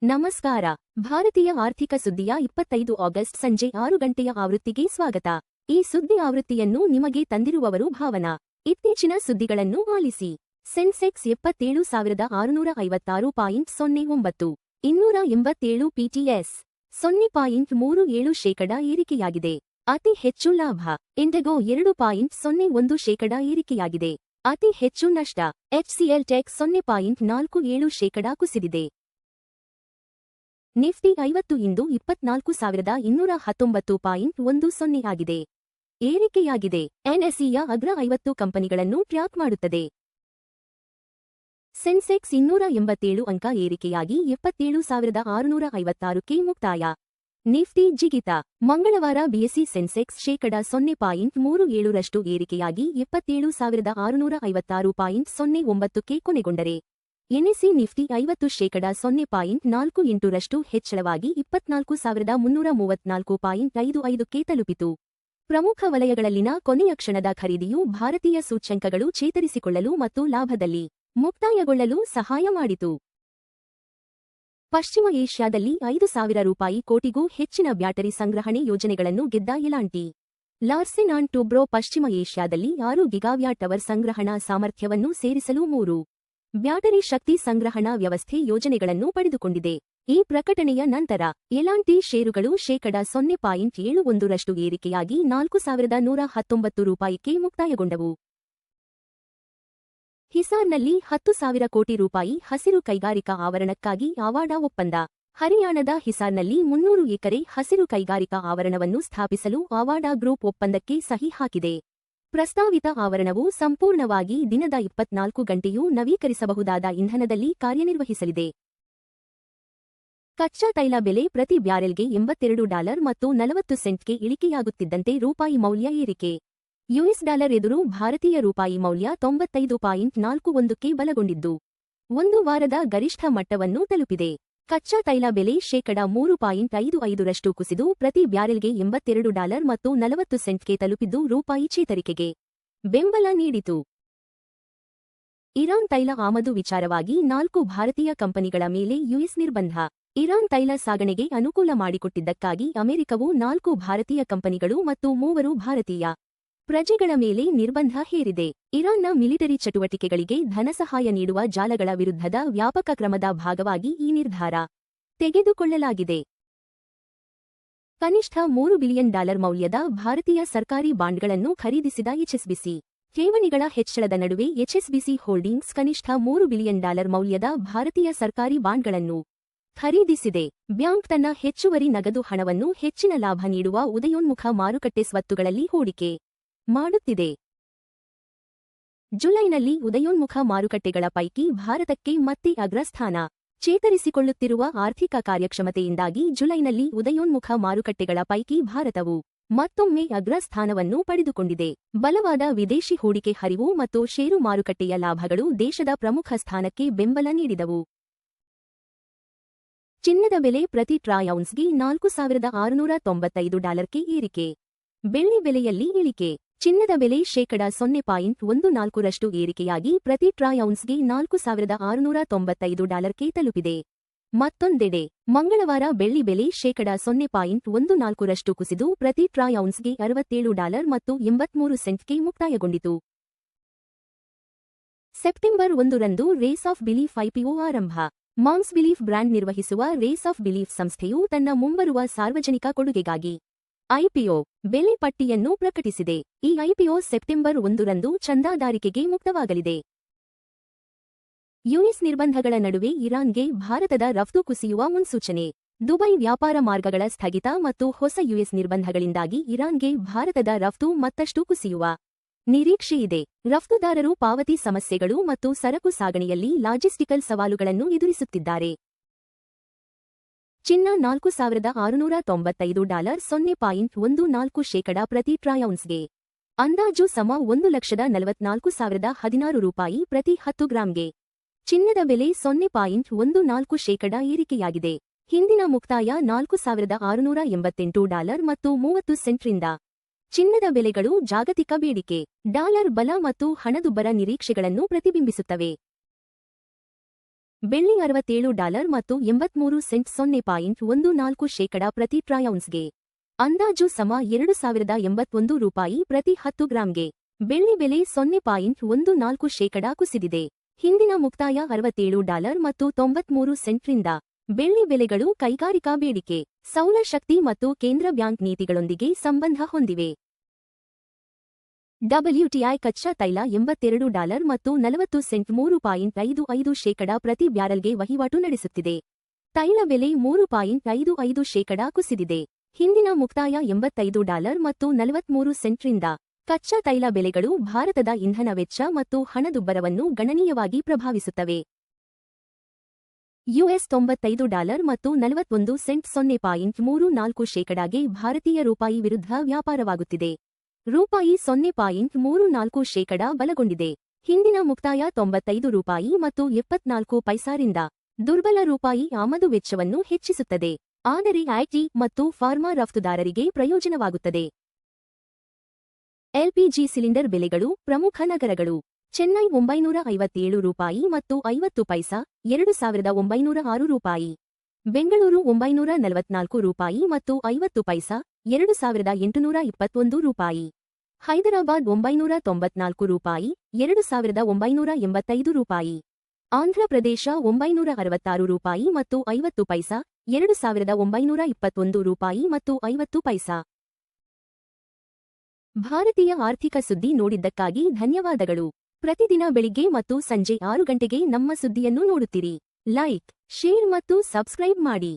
ನಮಸ್ಕಾರ. ಭಾರತೀಯ ಆರ್ಥಿಕ ಸುದ್ದಿಯ 25 ಆಗಸ್ಟ್ ಸಂಜೆ 6 ಗಂಟೆಯ ಆವೃತ್ತಿಗೆ ಸ್ವಾಗತ. ಈ ಸುದ್ದಿ ಆವೃತ್ತಿಯನ್ನು ನಿಮಗೆ ತಂದಿರುವವರು ಭಾವನಾ. ಇತ್ತೀಚಿನ ಸುದ್ದಿಗಳನ್ನು ಆಲಿಸಿ. ಸೆನ್ಸೆಕ್ಸ್ 77,656.09, 287 ಪಿಟಿಎಸ್, 0.37% ಏರಿಕೆಯಾಗಿದೆ. ಅತಿ ಹೆಚ್ಚು ಲಾಭ. ಇಂಡೆಗೋ 2.01% ಏರಿಕೆಯಾಗಿದೆ. ಅತಿ ಹೆಚ್ಚು ನಷ್ಟ. ಎಚ್ಸಿಎಲ್ ಟೆಕ್ 0.47% ಕುಸಿದಿದೆ. ನಿಫ್ಟಿ 50 ಇಂದು 24,219.10 ಆಗಿದೆ. ಏರಿಕೆಯಾಗಿದೆ. ಎನ್ಎಸ್ಇಯ ಅಗ್ರ 50 ಕಂಪನಿಗಳನ್ನು ಟ್ರ್ಯಾಕ್ ಮಾಡುತ್ತದೆ. ಸೆನ್ಸೆಕ್ಸ್ 287 ಅಂಕ ಏರಿಕೆಯಾಗಿ 77,656ಕ್ಕೆ ಮುಕ್ತಾಯ. ನಿಫ್ಟಿ ಜಿಗಿತ. ಮಂಗಳವಾರ ಬಿಎಸ್ಇ ಸೆನ್ಸೆಕ್ಸ್ ,0.37% ಏರಿಕೆಯಾಗಿ 27,656.09ಕ್ಕೆ ಕೊನೆಗೊಂಡರೆ ಎನ್ಎಸ್ಇ ನಿಫ್ಟಿ 50 ,0.48% ಹೆಚ್ಚಳವಾಗಿ 24,334.55ಕ್ಕೆ ತಲುಪಿತು. ಪ್ರಮುಖ ವಲಯಗಳಲ್ಲಿನ ಕೊನೆಯ ಕ್ಷಣದ ಖರೀದಿಯು ಭಾರತೀಯ ಸೂಚ್ಯಂಕಗಳು ಚೇತರಿಸಿಕೊಳ್ಳಲು ಮತ್ತು ಲಾಭದಲ್ಲಿ ಮುಕ್ತಾಯಗೊಳ್ಳಲು ಸಹಾಯ ಮಾಡಿತು. ಪಶ್ಚಿಮ ಏಷ್ಯಾದಲ್ಲಿ 5,000 ಕೋಟಿಗೂ ಹೆಚ್ಚಿನ ಬ್ಯಾಟರಿ ಸಂಗ್ರಹಣೆ ಯೋಜನೆಗಳನ್ನು ಗೆದ್ದ ಎಲಾಂಟಿ. ಲಾರ್ಸೆನ್ ಅಂಡ್ ಟೂಬ್ರೊ ಪಶ್ಚಿಮ ಏಷ್ಯಾದಲ್ಲಿ 6 ಗಿಗಾವ್ಯಾಟ್ ಅವರ್ ಸಂಗ್ರಹಣಾ ಸಾಮರ್ಥ್ಯವನ್ನು ಸೇರಿಸಲು 3 ಬ್ಯಾಟರಿ ಶಕ್ತಿ ಸಂಗ್ರಹಣಾ ವ್ಯವಸ್ಥೆ ಯೋಜನೆಗಳನ್ನು ಪಡೆದುಕೊಂಡಿದೆ. ಈ ಪ್ರಕಟಣೆಯ ನಂತರ ಎಲಾಂಟಿ ಷೇರುಗಳು ,0.71% ಏರಿಕೆಯಾಗಿ 4,119 ರೂಪಾಯಿಗೆ ಮುಕ್ತಾಯಗೊಂಡವು. ಹಿಸಾರ್ನಲ್ಲಿ 10,000 ಕೋಟಿ ರೂಪಾಯಿ ಹಸಿರು ಕೈಗಾರಿಕಾ ಆವರಣಕ್ಕಾಗಿ ಆವಾಡ ಒಪ್ಪಂದ. ಹರಿಯಾಣದ ಹಿಸಾರ್ನಲ್ಲಿ 300 ಎಕರೆ ಹಸಿರು ಕೈಗಾರಿಕಾ ಆವರಣವನ್ನು ಸ್ಥಾಪಿಸಲು ಆವಾಡ ಗ್ರೂಪ್ ಒಪ್ಪಂದಕ್ಕೆ ಸಹಿ ಹಾಕಿದೆ. ಪ್ರಸ್ತಾವಿತ ಆವರಣವು ಸಂಪೂರ್ಣವಾಗಿ ದಿನದ 24 ಗಂಟೆಯೂ ನವೀಕರಿಸಬಹುದಾದ ಇಂಧನದಲ್ಲಿ ಕಾರ್ಯನಿರ್ವಹಿಸಲಿದೆ. ಕಚ್ಚಾ ತೈಲ ಬೆಲೆ ಪ್ರತಿ ಬ್ಯಾರೆಲ್ಗೆ $82 ಮತ್ತು 40 ಸೆಂಟ್ಗೆ ಇಳಿಕೆಯಾಗುತ್ತಿದ್ದಂತೆ ರೂಪಾಯಿ ಮೌಲ್ಯ ಏರಿಕೆ. ಯುಎಸ್ ಡಾಲರ್ ಎದುರು ಭಾರತೀಯ ರೂಪಾಯಿ ಮೌಲ್ಯ 95.41ಕ್ಕೆ ಬಲಗೊಂಡಿದ್ದು, ಒಂದು ವಾರದ ಗರಿಷ್ಠ ಮಟ್ಟವನ್ನು ತಲುಪಿದೆ. ಕಚ್ಚಾ ತೈಲ ಬೆಲೆ 3.55% ಕುಸಿದು ಪ್ರತಿ ಬ್ಯಾರೆಲ್ಗೆ $82 ಮತ್ತು 40 ಸೆಂಟ್ಗೆ ತಲುಪಿದ್ದು ರೂಪಾಯಿ ಚೇತರಿಕೆಗೆ ಬೆಂಬಲ ನೀಡಿತು. ಇರಾನ್ ತೈಲ ಆಮದು ವಿಚಾರವಾಗಿ 4 ಭಾರತೀಯ ಕಂಪನಿಗಳ ಮೇಲೆ ಯುಎಸ್ ನಿರ್ಬಂಧ. ಇರಾನ್ ತೈಲ ಸಾಗಣೆಗೆ ಅನುಕೂಲ ಮಾಡಿಕೊಟ್ಟಿದ್ದಕ್ಕಾಗಿ ಅಮೆರಿಕವು 4 ಭಾರತೀಯ ಕಂಪನಿಗಳು ಮತ್ತು 3 ಭಾರತೀಯ ಪ್ರಜೆಗಳ ಮೇಲೆ ನಿರ್ಬಂಧ ಹೇರಿದೆ. ಇರಾನ್ನ ಮಿಲಿಟರಿ ಚಟುವಟಿಕೆಗಳಿಗೆ ಧನಸಹಾಯ ನೀಡುವ ಜಾಲಗಳ ವಿರುದ್ಧದ ವ್ಯಾಪಕ ಕ್ರಮದ ಭಾಗವಾಗಿ ಈ ನಿರ್ಧಾರ ತೆಗೆದುಕೊಳ್ಳಲಾಗಿದೆ. ಕನಿಷ್ಠ $3 ಬಿಲಿಯನ್ ಮೌಲ್ಯದ ಭಾರತೀಯ ಸರ್ಕಾರಿ ಬಾಂಡ್ಗಳನ್ನು ಖರೀದಿಸಿದ ಎಚ್ಎಸ್ಬಿಸಿ. ಠೇವಣಿಗಳ ಹೆಚ್ಚಳದ ನಡುವೆ ಎಚ್ಎಸ್ಬಿಸಿ ಹೋಲ್ಡಿಂಗ್ಸ್ ಕನಿಷ್ಠ $3 ಬಿಲಿಯನ್ ಮೌಲ್ಯದ ಭಾರತೀಯ ಸರ್ಕಾರಿ ಬಾಂಡ್ಗಳನ್ನು ಖರೀದಿಸಿದೆ. ಬ್ಯಾಂಕ್ ತನ್ನ ಹೆಚ್ಚುವರಿ ನಗದು ಹಣವನ್ನು ಹೆಚ್ಚಿನ ಲಾಭ ನೀಡುವ ಉದಯೋನ್ಮುಖ ಮಾರುಕಟ್ಟೆ ಸ್ವತ್ತುಗಳಲ್ಲಿ ಹೂಡಿಕೆ ಮಾಡುತ್ತಿದೆ. ಜುಲೈನಲ್ಲಿ ಉದಯೋನ್ಮುಖ ಮಾರುಕಟ್ಟೆಗಳ ಪೈಕಿ ಭಾರತಕ್ಕೆ ಮತ್ತೆ ಅಗ್ರಸ್ಥಾನ. ಚೇತರಿಸಿಕೊಳ್ಳುತ್ತಿರುವ ಆರ್ಥಿಕ ಕಾರ್ಯಕ್ಷಮತೆಯಿಂದಾಗಿ ಜುಲೈನಲ್ಲಿ ಉದಯೋನ್ಮುಖ ಮಾರುಕಟ್ಟೆಗಳ ಪೈಕಿ ಭಾರತವು ಮತ್ತೊಮ್ಮೆ ಅಗ್ರಸ್ಥಾನವನ್ನು ಪಡೆದುಕೊಂಡಿದೆ. ಬಲವಾದ ವಿದೇಶಿ ಹೂಡಿಕೆ ಹರಿವು ಮತ್ತು ಷೇರು ಮಾರುಕಟ್ಟೆಯ ಲಾಭಗಳು ದೇಶದ ಪ್ರಮುಖ ಸ್ಥಾನಕ್ಕೆ ಬೆಂಬಲ ನೀಡಿದವು. ಚಿನ್ನದ ಬೆಲೆ ಪ್ರತಿ ಟ್ರಾಯ್ ಔನ್ಸ್ಗೆ $4,695ಕ್ಕೆ ಏರಿಕೆ. ಬೆಳ್ಳಿ ಬೆಲೆಯಲ್ಲಿ ಇಳಿಕೆ. ಚಿನ್ನದ ಬೆಲೆ 0.14% ಏರಿಕೆಯಾಗಿ ಪ್ರತಿ ಟ್ರಾಯ್ ಔನ್ಸ್ಗೆ $4,695ಕ್ಕೆ ತಲುಪಿದೆ. ಮತ್ತೊಂದೆಡೆ ಮಂಗಳವಾರ ಬೆಳ್ಳಿ ಬೆಲೆ 0.14% ಕುಸಿದು ಪ್ರತಿ ಟ್ರಾಯ್ ಔನ್ಸ್ಗೆ $67 ಮತ್ತು 83 ಸೆಂಟ್ಗೆ ಮುಕ್ತಾಯಗೊಂಡಿತು. ಸೆಪ್ಟೆಂಬರ್ 1ರಂದು ರೇಸ್ ಆಫ್ ಬಿಲೀಫ್ ಐಪಿಒ ಆರಂಭ. ಮಾಮ್ಸ್ ಬಿಲೀಫ್ ಬ್ರ್ಯಾಂಡ್ ನಿರ್ವಹಿಸುವ ರೇಸ್ ಆಫ್ ಬಿಲೀಫ್ ಸಂಸ್ಥೆಯು ತನ್ನ ಮುಂಬರುವ ಸಾರ್ವಜನಿಕ ಕೊಡುಗೆಗಾಗಿ ಐಪಿಒ ಬೆಲೆ ಪಟ್ಟಿಯನ್ನು ಪ್ರಕಟಿಸಿದೆ. ಈ ಐಪಿಒ ಸೆಪ್ಟೆಂಬರ್ 1ರಂದು ಚಂದಾದಾರಿಕೆಗೆ ಮುಕ್ತವಾಗಲಿದೆ. ಯುಎಸ್ ನಿರ್ಬಂಧಗಳ ನಡುವೆ ಇರಾನ್ಗೆ ಭಾರತದ ರಫ್ತು ಕುಸಿಯುವ ಮುನ್ಸೂಚನೆ. ದುಬೈ ವ್ಯಾಪಾರ ಮಾರ್ಗಗಳ ಸ್ಥಗಿತ ಮತ್ತು ಹೊಸ ಯುಎಸ್ ನಿರ್ಬಂಧಗಳಿಂದಾಗಿ ಇರಾನ್ಗೆ ಭಾರತದ ರಫ್ತು ಮತ್ತಷ್ಟು ಕುಸಿಯುವ ನಿರೀಕ್ಷೆಯಿದೆ. ರಫ್ತುದಾರರು ಪಾವತಿ ಸಮಸ್ಯೆಗಳು ಮತ್ತು ಸರಕು ಸಾಗಣೆಯಲ್ಲಿ ಲಾಜಿಸ್ಟಿಕಲ್ ಸವಾಲುಗಳನ್ನು ಎದುರಿಸುತ್ತಿದ್ದಾರೆ. ಚಿನ್ನ $4,695 0.14% ಪ್ರತಿ ಟ್ರಾಯ್ ಔನ್ಸ್ಗೆ. ಅಂದಾಜು ಸಮ $1,44,016 ಪ್ರತಿ 10 ಗ್ರಾಂಗೆ. ಚಿನ್ನದ ಬೆಲೆ 0.14% ಏರಿಕೆಯಾಗಿದೆ. ಹಿಂದಿನ ಮುಕ್ತಾಯ $4,688 ಮತ್ತು 30 ಸೆಂಟ್ರಿಂದ. ಚಿನ್ನದ ಬೆಲೆಗಳು ಜಾಗತಿಕ ಬೇಡಿಕೆ, ಡಾಲರ್ ಬಲ ಮತ್ತು ಹಣದುಬ್ಬರ ನಿರೀಕ್ಷೆಗಳನ್ನು ಪ್ರತಿಬಿಂಬಿಸುತ್ತವೆ. ಬೆಳ್ಳಿ $67 ಮತ್ತು 83 ಸೆಂಟ್ 0.14% ಪ್ರತಿ ಟ್ರೌನ್ಸ್ಗೆ. ಅಂದಾಜು ಸಮ $2081 ಪ್ರತಿ 10 ಗ್ರಾಂಗೆ. ಬೆಳ್ಳಿ ಬೆಲೆ 0.14% ಕುಸಿದಿದೆ. ಹಿಂದಿನ ಮುಕ್ತಾಯ $67 ಮತ್ತು 93 ಸೆಂಟ್ರಿಂದ. ಬೆಳ್ಳಿ ಬೆಲೆಗಳು ಕೈಗಾರಿಕಾ ಬೇಡಿಕೆ, ಸೌರಶಕ್ತಿ ಮತ್ತು ಕೇಂದ್ರ ಬ್ಯಾಂಕ್ ನೀತಿಗಳೊಂದಿಗೆ ಸಂಬಂಧ ಹೊಂದಿವೆ. WTI ಕಚ್ಚಾ ತೈಲ $82 ಮತ್ತು 40 ಸೆಂಟ್ 3.55% ಪ್ರತಿ ಬ್ಯಾರಲ್ಗೆ ವಹಿವಾಟು ನಡೆಸುತ್ತಿದೆ. ತೈಲ ಬೆಲೆ 3.55% ಕುಸಿದಿದೆ. ಹಿಂದಿನ ಮುಕ್ತಾಯ $85 ಮತ್ತು 43 ಸೆಂಟ್ರಿಂದ. ಕಚ್ಚಾ ತೈಲ ಬೆಲೆಗಳು ಭಾರತದ ಇಂಧನ ವೆಚ್ಚ ಮತ್ತು ಹಣದುಬ್ಬರವನ್ನು ಗಣನೀಯವಾಗಿ ಪ್ರಭಾವಿಸುತ್ತವೆ. $95 ಮತ್ತು 41 ಸೆಂಟ್ 0.34%ಗೆ ಭಾರತೀಯ ರೂಪಾಯಿ ವಿರುದ್ಧ ವ್ಯಾಪಾರವಾಗುತ್ತಿದೆ. ರೂಪಾಯಿ 0.34% ಬಲಗೊಂಡಿದೆ. ಹಿಂದಿನ ಮುಕ್ತಾಯ $95 ಮತ್ತು 74 ಪೈಸಾರಿಂದ. ದುರ್ಬಲ ರೂಪಾಯಿ ಆಮದು ವೆಚ್ಚವನ್ನು ಹೆಚ್ಚಿಸುತ್ತದೆ, ಆದರೆ ಐಟಿ ಮತ್ತು ಫಾರ್ಮಾ ರಫ್ತುದಾರರಿಗೆ ಪ್ರಯೋಜನವಾಗುತ್ತದೆ. ಎಲ್ಪಿಜಿ ಸಿಲಿಂಡರ್ ಬೆಲೆಗಳು ಪ್ರಮುಖ ನಗರಗಳು. ಚೆನ್ನೈ $957 ಮತ್ತು 50 ಪೈಸಾ, $2906. ಬೆಂಗಳೂರು $944 ಮತ್ತು 50 ಪೈಸಾ, $2821. ಹೈದರಾಬಾದ್ $994, $2985. ಆಂಧ್ರಪ್ರದೇಶ $966 ಮತ್ತು 50 ಪೈಸಾ, $2921 ಮತ್ತು 50 ಪೈಸಾ. ಭಾರತೀಯ ಆರ್ಥಿಕ ಸುದ್ದಿ ನೋಡಿದ್ದಕ್ಕಾಗಿ ಧನ್ಯವಾದಗಳು. ಪ್ರತಿದಿನ ಬೆಳಿಗ್ಗೆ ಮತ್ತು ಸಂಜೆ 6 ಗಂಟೆಗೆ ನಮ್ಮ ಸುದ್ದಿಯನ್ನು ನೋಡುತ್ತೀರಿ. ಲೈಕ್, ಶೇರ್ ಮತ್ತು ಸಬ್ಸ್ಕ್ರೈಬ್ ಮಾಡಿ.